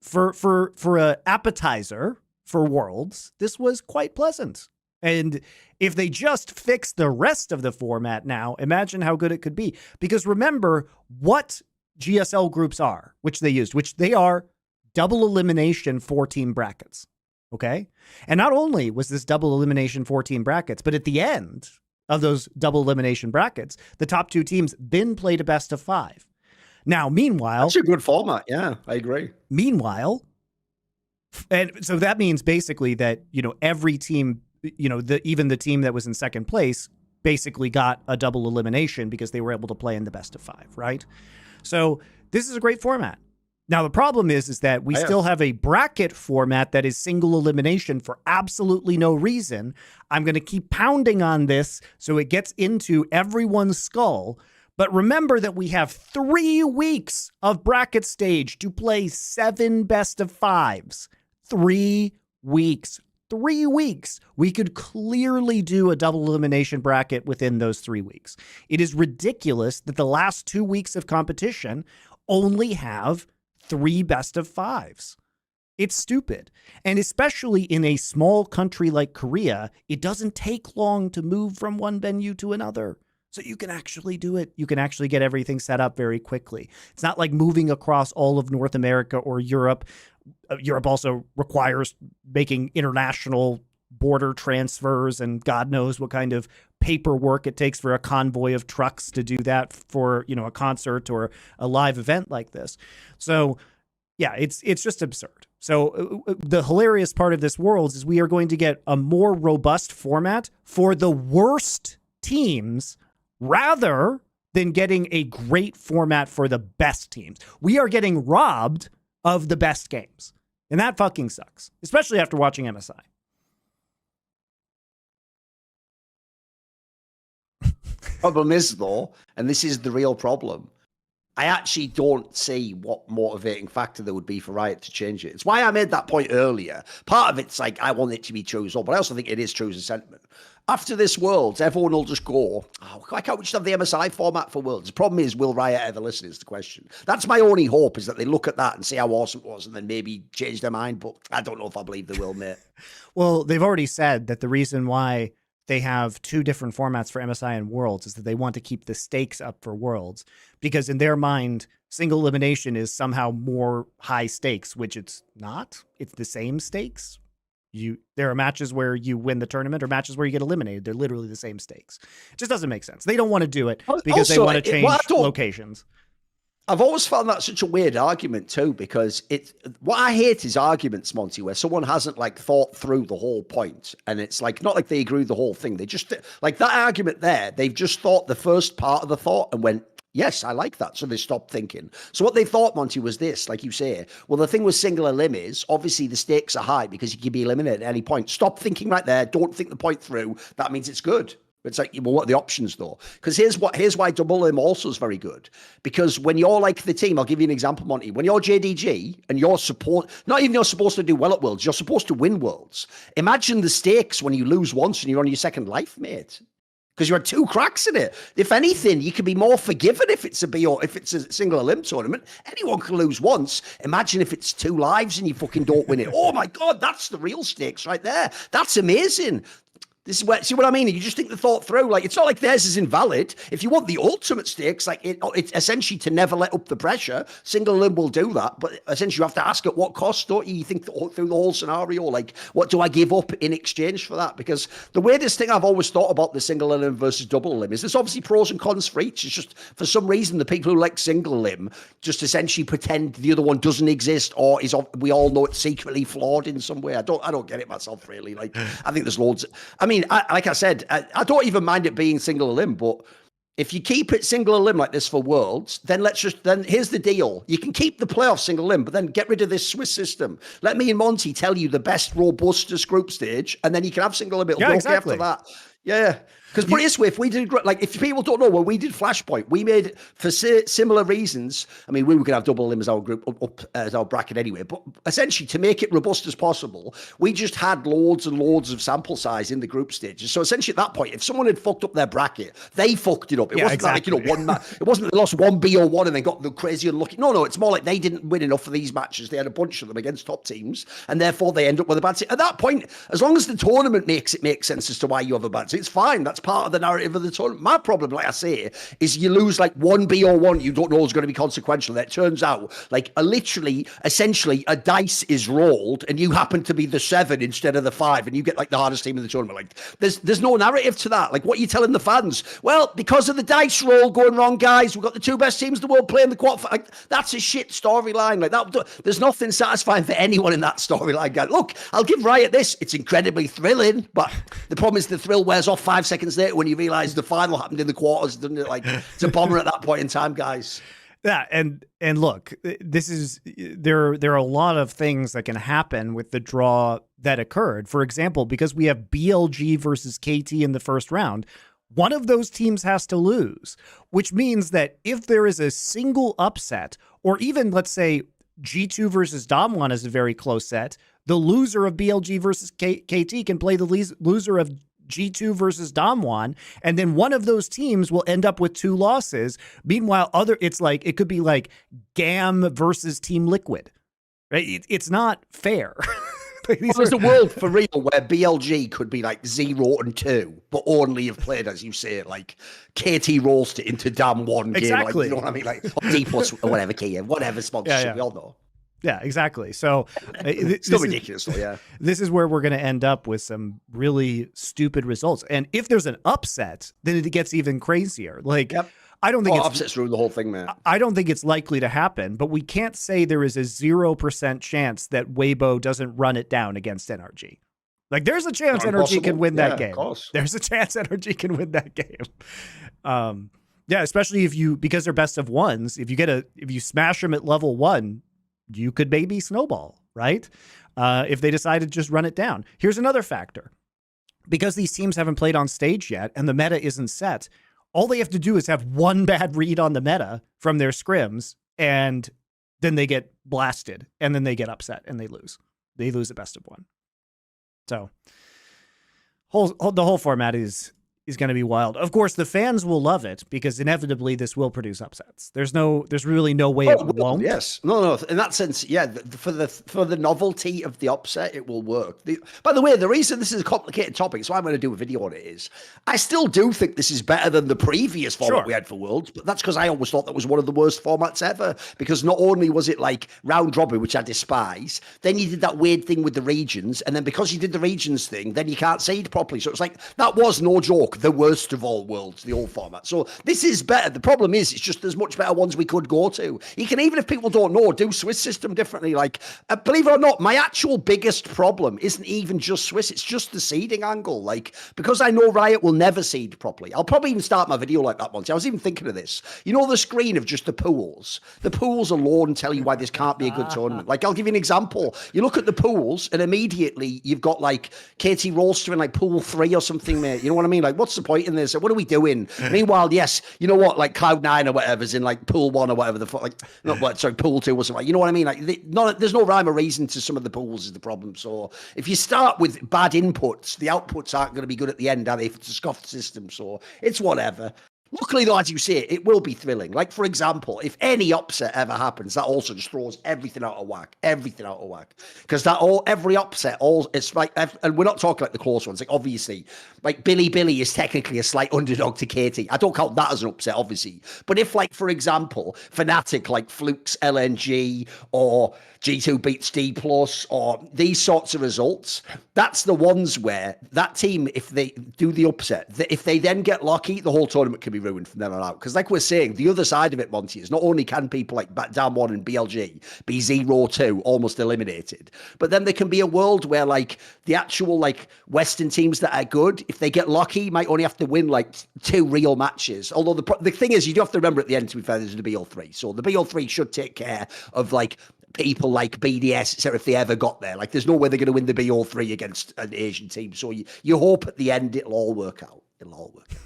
for a appetizer for Worlds, this was quite pleasant. And if they just fix the rest of the format now, imagine how good it could be. Because remember what GSL groups are, which they used, which they are double elimination 4-team brackets. Okay. And not only was this double elimination 4-team brackets, but at the end of those double elimination brackets, the top 2 teams then played a best of 5. Now, meanwhile, that's a good format. Yeah, I agree. Meanwhile, and so that means basically that, every team, even the team that was in second place basically got a double elimination because they were able to play in the best of 5, right? So this is a great format. Now, the problem is that we still have a bracket format that is single elimination for absolutely no reason. I'm going to keep pounding on this so it gets into everyone's skull. But remember that we have 3 weeks of bracket stage to play 7 best of 5s. 3 weeks. 3 weeks. We could clearly do a double elimination bracket within those 3 weeks. It is ridiculous that the last 2 weeks of competition only have 3 best of 5s. It's stupid. And especially in a small country like Korea, it doesn't take long to move from one venue to another. So you can actually do it. You can actually get everything set up very quickly. It's not like moving across all of North America or Europe. Europe also requires making international border transfers and God knows what kind of paperwork it takes for a convoy of trucks to do that for, a concert or a live event like this. So yeah, it's just absurd. So the hilarious part of this Worlds is we are going to get a more robust format for the worst teams rather than getting a great format for the best teams. We are getting robbed of the best games. And that fucking sucks, especially after watching MSI. Problem is, though, and this is the real problem, I actually don't see what motivating factor there would be for Riot to change it. It's why I made that point earlier. Part of it's like, I want it to be true as well, but I also think it is true as a sentiment. After this Worlds, everyone will just go, why can't we just have the MSI format for Worlds? The problem is, will Riot ever listen is the question. That's my only hope, is that they look at that and see how awesome it was and then maybe change their mind, but I don't know if I believe they will, mate. Well, they've already said that the reason why they have 2 different formats for MSI and Worlds is that they want to keep the stakes up for Worlds, because in their mind, single elimination is somehow more high stakes, which it's not. It's the same stakes. There are matches where you win the tournament or matches where you get eliminated. They're literally the same stakes. It just doesn't make sense. They don't want to do it because they want to change locations. I've always found that such a weird argument too, because what I hate is arguments, Monty, where someone hasn't thought through the whole point, and it's not like they agree with the whole thing. They just that argument there. They've just thought the first part of the thought and went, yes, I like that. So they stopped thinking. So what they thought, Monty, was this, like you say, well, the thing with single elim is, obviously the stakes are high because you can be eliminated at any point. Stop thinking right there. Don't think the point through. That means it's good. It's like, well, what are the options though? Because here's why double elim also is very good. Because when you're like the team, I'll give you an example, Monty. When you're JDG and you're supposed to do well at Worlds, you're supposed to win Worlds. Imagine the stakes when you lose once and you're on your second life, mate. Because you had 2 cracks in it. If anything, you can be more forgiven if it's a single elim tournament. Anyone can lose once. Imagine if it's 2 lives and you fucking don't win it. Oh my God, that's the real stakes right there. That's amazing. This is where, see what I mean? You just think the thought through. It's not like theirs is invalid. If you want the ultimate stakes, it's essentially to never let up the pressure. Single elim will do that, but essentially you have to ask at what cost, don't you? You think through the whole scenario, what do I give up in exchange for that? Because the weirdest thing I've always thought about the single elim versus double elim is there's obviously pros and cons for each. It's just, for some reason, the people who like single elim just essentially pretend the other one doesn't exist, or we all know it's secretly flawed in some way. I don't get it myself, really. I think there's loads. Like I said, I don't even mind it being single elim, but if you keep it single elim like this for Worlds, then here's the deal. You can keep the playoff single elim, but then get rid of this Swiss system. Let me and Monty tell you the best, robustest group stage, and then you can have single elim. It'll go exactly after that. Yeah. Because put it this way, if we did, like, if people don't know, when we did Flashpoint, we made it for similar reasons. I mean, we were going to have double limb as our group up as our bracket anyway, but essentially to make it robust as possible, we just had loads and loads of sample size in the group stages. So essentially at that point, if someone had fucked up their bracket, they fucked it up. It wasn't exactly. like, one match. It wasn't they lost one BO1 and then got the crazy unlucky. No, it's more like they didn't win enough of these matches. They had a bunch of them against top teams, and therefore they end up with a bad team. At that point, as long as the tournament makes it make sense as to why you have a bad team, it's fine. That's part of the narrative of the tournament. My problem, like I say, is you lose like one BO1 you don't know is going to be consequential. That turns out like essentially a dice is rolled and you happen to be the 7 instead of the 5 and you get like the hardest team in the tournament. Like there's no narrative to that. Like what are you telling the fans? Well, because of the dice roll going wrong, guys, we've got the 2 best teams in the world playing the quarter. Like that's a shit storyline. Like that, there's nothing satisfying for anyone in that storyline, guys. Look, I'll give Riot this. It's incredibly thrilling, but the problem is the thrill wears off 5 seconds later when you realize the final happened in the quarters, doesn't it? Like it's a bummer at that point in time, guys. Yeah, and look, this is there are a lot of things that can happen with the draw that occurred. For example, because we have BLG versus KT in the first round, one of those teams has to lose, which means that if there is a single upset, or even let's say G2 versus Damwon is a very close set, the loser of BLG versus KT can play the loser of G2 versus Damwon, and then one of those teams will end up with 2 losses. Meanwhile, it could be like GAM versus Team Liquid, right? It's not fair. There's a world for real where BLG could be like 0-2, but only have played, as you say it, like KT rolled it into Damwon game. Exactly. Like, you know what I mean? Like D plus or whatever key, whatever sponsorship, we all know. Yeah, exactly. So it's still ridiculous, though, yeah. This is where we're going to end up with some really stupid results. And if there's an upset, then it gets even crazier. Like, I don't think upsets ruin the whole thing, man. I don't think it's likely to happen, but we can't say there is a 0% chance that Weibo doesn't run it down against NRG. Like, there's a chance NRG can win that game. There's a chance NRG can win that game. Yeah, especially because they're best of ones. If you smash them at level 1, you could maybe snowball, right? If they decide to just run it down. Here's another factor. Because these teams haven't played on stage yet and the meta isn't set, all they have to do is have one bad read on the meta from their scrims, and then they get blasted, and then they get upset, and they lose. They lose the best of 1. So the whole format is going to be wild. Of course, the fans will love it because inevitably this will produce upsets. There's really no way it won't. Yes. No. In that sense, yeah, for the novelty of the upset, it will work. By the way, the reason this is a complicated topic, so I'm going to do a video on it, is I still do think this is better than the previous format we had for Worlds, but that's because I always thought that was one of the worst formats ever, because not only was it like round robin, which I despise, then you did that weird thing with the regions, and then because you did the regions thing, then you can't seed properly. So it's like, that was no joke the worst of all worlds, the old format. So this is better. The problem is, it's just there's much better ones we could go to. You can, even if people don't know, do Swiss system differently. Like, believe it or not, my actual biggest problem isn't even just Swiss. It's just the seeding angle. Like, because I know Riot will never seed properly. I'll probably even start my video like that, Monte. I was even thinking of this. You know the screen of just the pools? The pools alone tell you why this can't be a good tournament. Like, I'll give you an example. You look at the pools and immediately you've got like KT Rolster in like pool 3 or something, mate. You know what I mean? Like, what's the point in this? What are we doing? Meanwhile, yes, you know what? Like Cloud9 or whatever's in like pool 1 or whatever the fuck, like, pool 2 or something. You know what I mean? Like, there's no rhyme or reason to some of the pools is the problem. So if you start with bad inputs, the outputs aren't going to be good at the end, are they? If it's a scuffed system, so it's whatever. Luckily, though, as you say, it will be thrilling. Like, for example, if any upset ever happens, that also just throws everything out of whack. Everything out of whack. Because every upset, it's like, and we're not talking like the close ones. Like, obviously, like Billy is technically a slight underdog to KT. I don't count that as an upset, obviously. But if, like, for example, Fnatic, like Fluke's LNG or G2 beats D+, or these sorts of results, that's the ones where that team, if they do the upset, if they then get lucky, the whole tournament can be ruined from then on out. Because like we're saying, the other side of it, Monty, is not only can people like Damwon and BLG be 0-2, almost eliminated, but then there can be a world where like the actual like Western teams that are good, if they get lucky, might only have to win like 2 real matches. Although the thing is, you do have to remember at the end, to be fair, there's the BL3. So the BL3 should take care of like people like BDS, etc., if they ever got there. Like, there's no way they're going to win the BO3 against an Asian team. So you hope at the end it'll all work out. It'll all work out.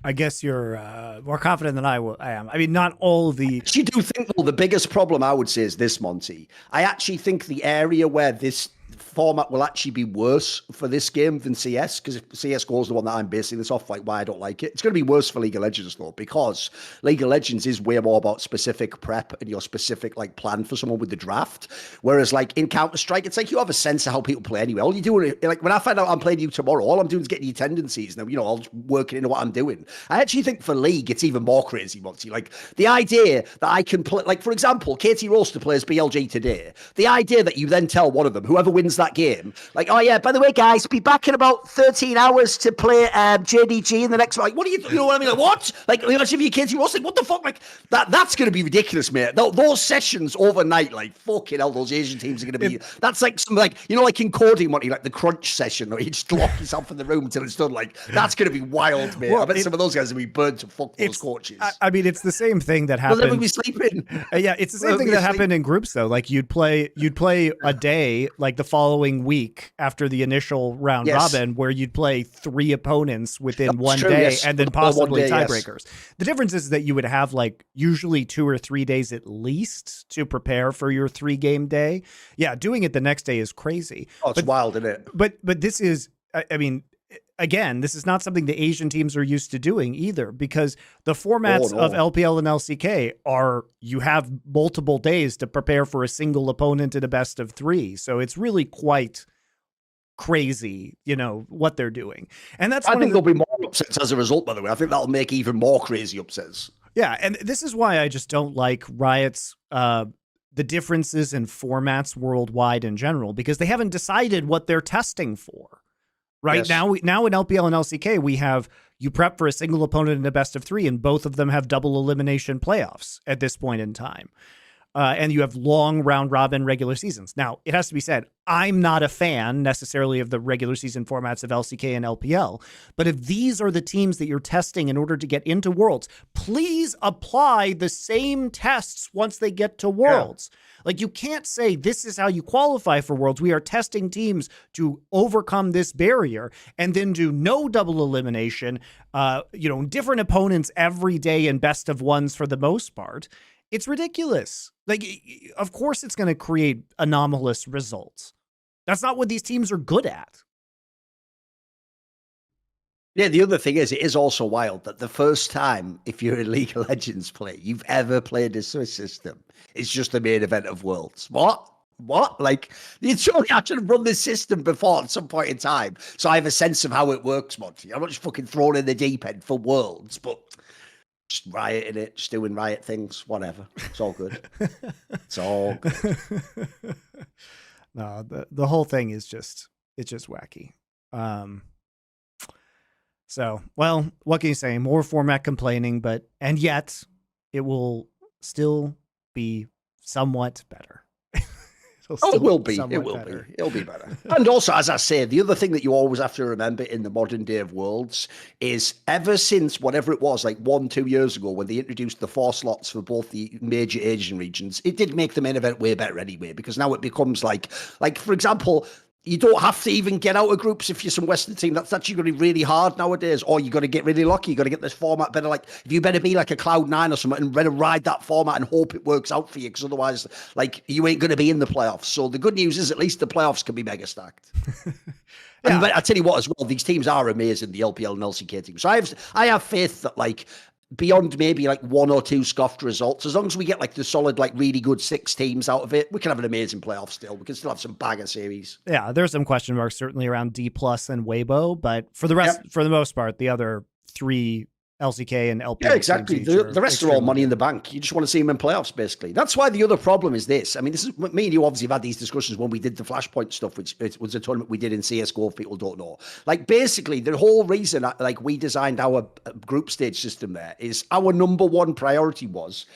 I guess you're more confident than I am. I mean, not all of the... I actually do think, though, the biggest problem I would say is this, Monty. I actually think the area where this format will actually be worse for this game than CS, because CSGO is the one that I'm basing this off, like why I don't like it. It's going to be worse for League of Legends, though, because League of Legends is way more about specific prep and your specific like plan for someone with the draft. Whereas like in Counter-Strike, it's like you have a sense of how people play anyway. All you do, like when I find out I'm playing you tomorrow, all I'm doing is getting your tendencies, and I'll just working into what I'm doing. I actually think for League, it's even more crazy, Monty. Like the idea that I can play, like for example, KT Roaster plays BLG today. The idea that you then tell one of them, whoever wins that game, like, oh yeah, by the way, guys, be back in about 13 hours to play JDG in the next. Like, what do you know what I mean? Like, what? Like, imagine if you KT Roaster, like, what the fuck? Like that's going to be ridiculous, mate. Those sessions overnight, like fucking hell, those Asian teams are going to be. That's like some like like in coding, Monty, like the crunch session, where you just lock yourself in the room until it's done. Like that's going to be wild, mate. Well, I bet some of those guys will be burned to fuck those coaches. I mean, it's the same thing that happened. They'll never be sleeping. Yeah, it's the same thing that happened in groups, though. Like you'd play a day, like the following week after the initial round robin, where you'd play 3 opponents within one day, and then possibly tiebreakers. The difference is that you would have like usually 2 or 3 days at least to prepare for your 3-game day. Yeah, doing it the next day is crazy. Oh, it's wild, isn't it? But this is, I mean, again, this is not something the Asian teams are used to doing either, because the formats of LPL and LCK are you have multiple days to prepare for a single opponent in a best of 3. So it's really quite crazy, what they're doing. And that's I think there'll be more upsets as a result, by the way. I think that'll make even more crazy upsets. Yeah, and this is why I just don't like Riot's the differences in formats worldwide in general, because they haven't decided what they're testing for. Right. Yes. Now in LPL and LCK, we have you prep for a single opponent in a best of 3, and both of them have double elimination playoffs at this point in time. And you have long round robin regular seasons. Now, it has to be said, I'm not a fan necessarily of the regular season formats of LCK and LPL. But if these are the teams that you're testing in order to get into Worlds, please apply the same tests once they get to Worlds. Yeah. Like, you can't say this is how you qualify for Worlds. We are testing teams to overcome this barrier, and then do no double elimination, different opponents every day in best of 1s for the most part. It's ridiculous. Like, of course it's going to create anomalous results. That's not what these teams are good at. Yeah, the other thing is, it is also wild that the first time, if you're a League of Legends player, you've ever played a Swiss system, it's just the main event of Worlds. What? Like, you surely I should have run this system before at some point in time, so I have a sense of how it works, Monty. I'm not just fucking thrown in the deep end for Worlds, but just rioting it, just doing riot things, whatever. It's all good. It's all good. No, the whole thing is just wacky. So, well, what can you say? More format complaining, and yet it will still be somewhat better. It will be. It'll be better. And also, as I say, the other thing that you always have to remember in the modern day of Worlds is ever since whatever it was, like 1-2 years ago, when they introduced the 4 slots for both the major Asian regions, it did make the main event way better anyway, because now it becomes like for example, you don't have to even get out of groups if you're some Western team. That's actually going to be really hard nowadays. Or you got to get really lucky. You got to get this format better. Like, if you better be like a Cloud9 or something and better ride that format and hope it works out for you, because otherwise, like, you ain't going to be in the playoffs. So the good news is at least the playoffs can be mega stacked. Yeah. And I tell you what, as well, these teams are amazing, the LPL and LCK teams. So I have faith that, like, beyond maybe like 1 or 2 scuffed results, as long as we get like the solid, like really good 6 teams out of it, we can have an amazing playoff still. We can still have some banger series. Yeah, there's some question marks certainly around D+ and Weibo, but for the rest, for the most part, the other 3 LCK and LP. Yeah, exactly. The rest are all money in the bank. You just want to see them in playoffs, basically. That's why the other problem is this. I mean, this is me and you obviously have had these discussions when we did the Flashpoint stuff, which was a tournament we did in CSGO, if people don't know. Like, basically, the whole reason we designed our group stage system there is our number one priority was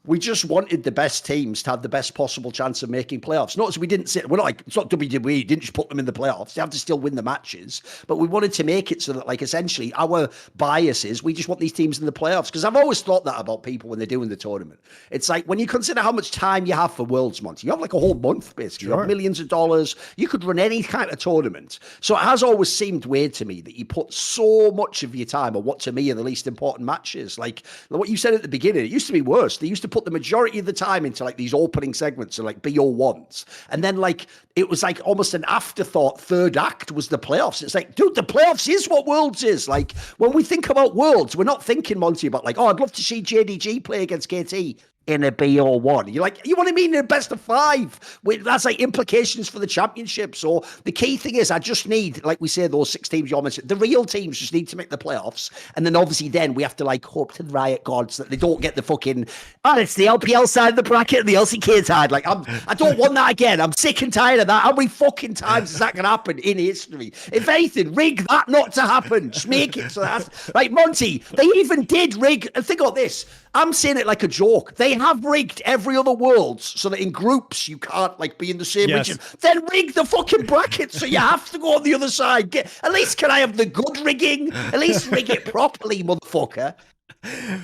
We just wanted the best teams to have the best possible chance of making playoffs. Notice we didn't say, we're not like, it's not WWE, didn't just put them in the playoffs. They have to still win the matches. But we wanted to make it so that, like, essentially our bias is we just want these teams in the playoffs. Because I've always thought that about people when they're doing the tournament. It's like, when you consider how much time you have for Worlds, Monte, you have like a whole month, basically. You have millions of dollars. You could run any kind of tournament. So it has always seemed weird to me that you put so much of your time on what to me are the least important matches. Like what you said at the beginning, it used to be worse. They used to put the majority of the time into like these opening segments and like BO1s. And then like it was like almost an afterthought. Third act was the playoffs. It's like, dude, the playoffs is what Worlds is. Like when we think about Worlds, we're not thinking, Monty, about like, oh, I'd love to see JDG play against KT in a BO1. You're like, you want to mean in a best of 5? That's like implications for the championship. So the key thing is I just need, like we say, those 6 teams you mentioned, the real teams just need to make the playoffs. And then obviously then we have to like hope to the Riot gods that they don't get the fucking, it's the LPL side of the bracket and the LCK side. Like I don't want that again. I'm sick and tired of that. How many fucking times is that going to happen in history? If anything, rig that not to happen. Just make it so that's like Monty, they even did rig, and think about this. I'm saying it like a joke. They have rigged every other Worlds so that in groups you can't like be in the same region. Then rig the fucking bracket so you have to go on the other side. At least can I have the good rigging? At least rig it properly, motherfucker.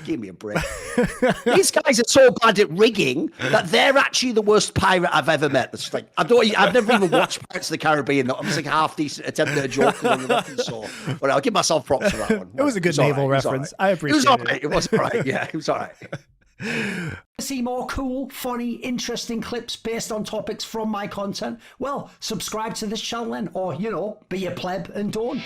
Give me a break. These guys are so bad at rigging that they're actually the worst pirate I've ever met. It's like I've never even watched Pirates of the Caribbean. I'm just like half decent attempt at a joke. So, but I'll give myself props for that one. It was a good naval reference. I appreciate it. It was all right. It was all right. Yeah, it was all right. See more cool, funny, interesting clips based on topics from my content? Well, subscribe to this channel then, or, be a pleb and don't.